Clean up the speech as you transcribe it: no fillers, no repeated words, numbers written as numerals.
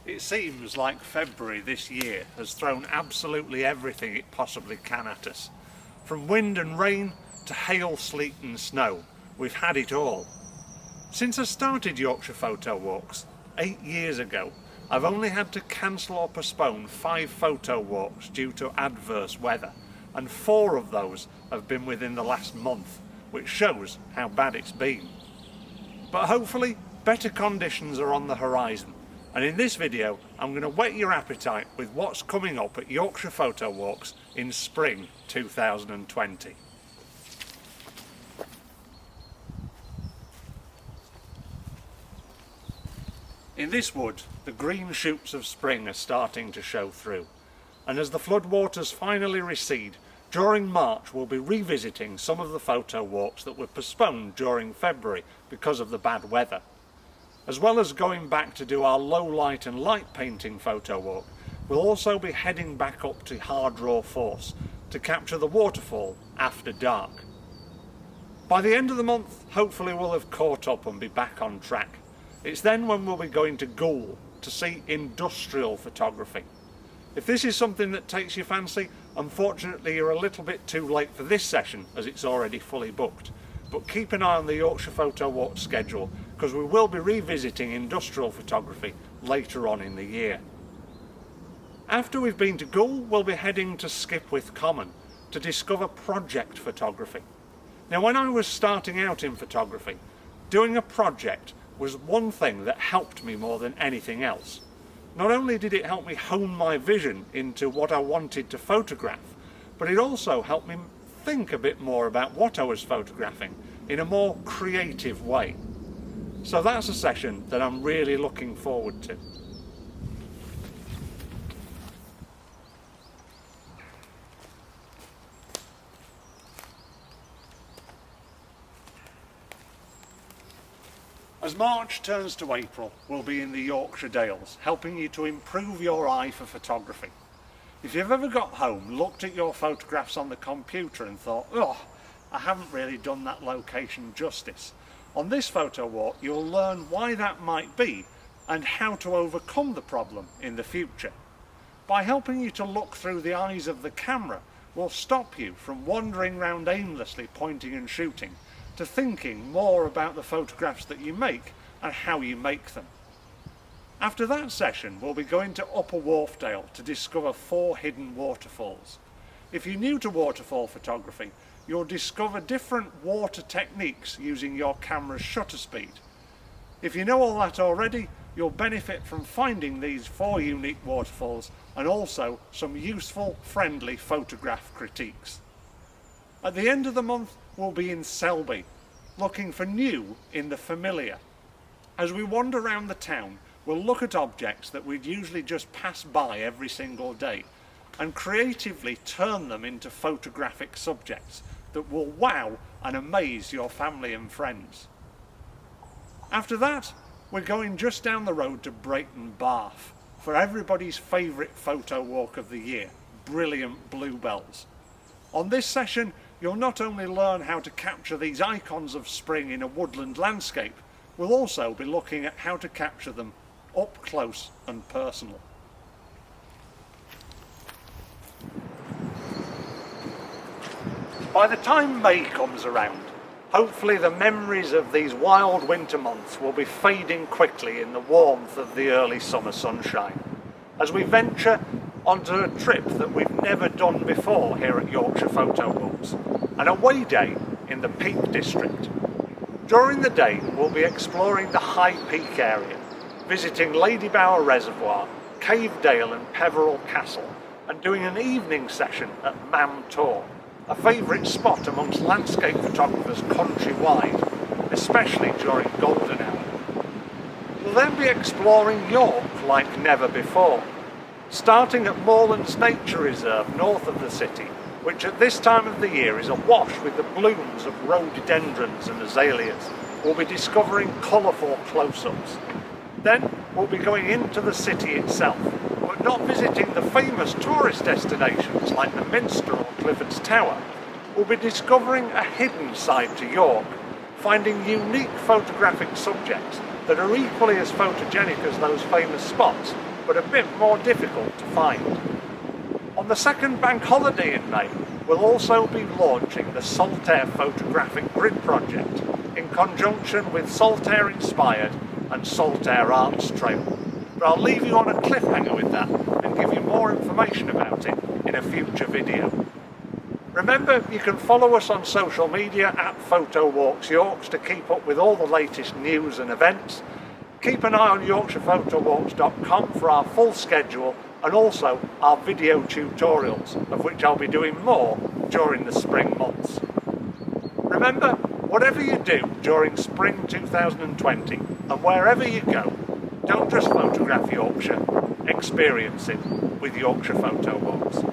It seems like February this year has thrown absolutely everything it possibly can at us. From wind and rain to hail, sleet and snow, we've had it all. Since I started Yorkshire Photo Walks 8 years ago, I've only had to cancel or postpone 5 photo walks due to adverse weather, and 4 of those have been within the last month, which shows how bad it's been. But hopefully better conditions are on the horizon, and in this video I'm going to whet your appetite with what's coming up at Yorkshire Photo Walks in spring 2020. In this wood, the green shoots of spring are starting to show through, and as the floodwaters finally recede, during March we'll be revisiting some of the photo walks that were postponed during February because of the bad weather. As well as going back to do our low light and light painting photo walk, we'll also be heading back up to Hard Raw Force to capture the waterfall after dark. By the end of the month, hopefully we'll have caught up and be back on track. It's then when we'll be going to Goole to see industrial photography. If this is something that takes your fancy, unfortunately you're a little bit too late for this session as it's already fully booked. But keep an eye on the Yorkshire Photo Walk schedule because we will be revisiting industrial photography later on in the year. After we've been to Goole, we'll be heading to Skipwith Common to discover project photography. Now, when I was starting out in photography, doing a project was one thing that helped me more than anything else. Not only did it help me hone my vision into what I wanted to photograph, but it also helped me think a bit more about what I was photographing in a more creative way. So that's a session that I'm really looking forward to. As March turns to April, we'll be in the Yorkshire Dales, helping you to improve your eye for photography. If you've ever got home, looked at your photographs on the computer and thought, oh, I haven't really done that location justice, on this photo walk you'll learn why that might be and how to overcome the problem in the future. By helping you to look through the eyes of the camera, we'll stop you from wandering around aimlessly pointing and shooting, to thinking more about the photographs that you make and how you make them. After that session, we'll be going to Upper Wharfdale to discover 4 hidden waterfalls. If you're new to waterfall photography, you'll discover different water techniques using your camera's shutter speed. If you know all that already, you'll benefit from finding these 4 unique waterfalls and also some useful, friendly photograph critiques. At the end of the month, we'll be in Selby, looking for new in the familiar. As we wander around the town, we'll look at objects that we'd usually just pass by every single day and creatively turn them into photographic subjects that will wow and amaze your family and friends. After that, we're going just down the road to Brayton Bath for everybody's favourite photo walk of the year, brilliant bluebells. On this session, you'll not only learn how to capture these icons of spring in a woodland landscape, we'll also be looking at how to capture them up close and personal. By the time May comes around, hopefully the memories of these wild winter months will be fading quickly in the warmth of the early summer sunshine, as we venture onto a trip that we've never done before here at Yorkshire Photo Walks, an away day in the Peak District. During the day we'll be exploring the High Peak area, visiting Lady Bower Reservoir, Cave Dale and Peveril Castle, and doing an evening session at Mam Tor, a favourite spot amongst landscape photographers countrywide, especially during golden hour. We'll then be exploring York like never before, starting at Moorlands Nature Reserve north of the city, which at this time of the year is awash with the blooms of rhododendrons and azaleas. We'll be discovering colourful close-ups. Then we'll be going into the city itself, but not visiting the famous tourist destinations like the Minster or Clifford's Tower. We'll be discovering a hidden side to York, finding unique photographic subjects that are equally as photogenic as those famous spots, but a bit more difficult to find. On the second bank holiday in May, we'll also be launching the Saltaire Photographic Grid project in conjunction with Saltaire Inspired and Saltaire Arts Trail. But I'll leave you on a cliffhanger with that and give you more information about it in a future video. Remember, you can follow us on social media at Photo Walks Yorks to keep up with all the latest news and events. Keep an eye on YorkshirePhotoWalks.com for our full schedule and also our video tutorials, of which I'll be doing more during the spring months. Remember, whatever you do during spring 2020 and wherever you go, don't just photograph Yorkshire, experience it with Yorkshire Photo Walks.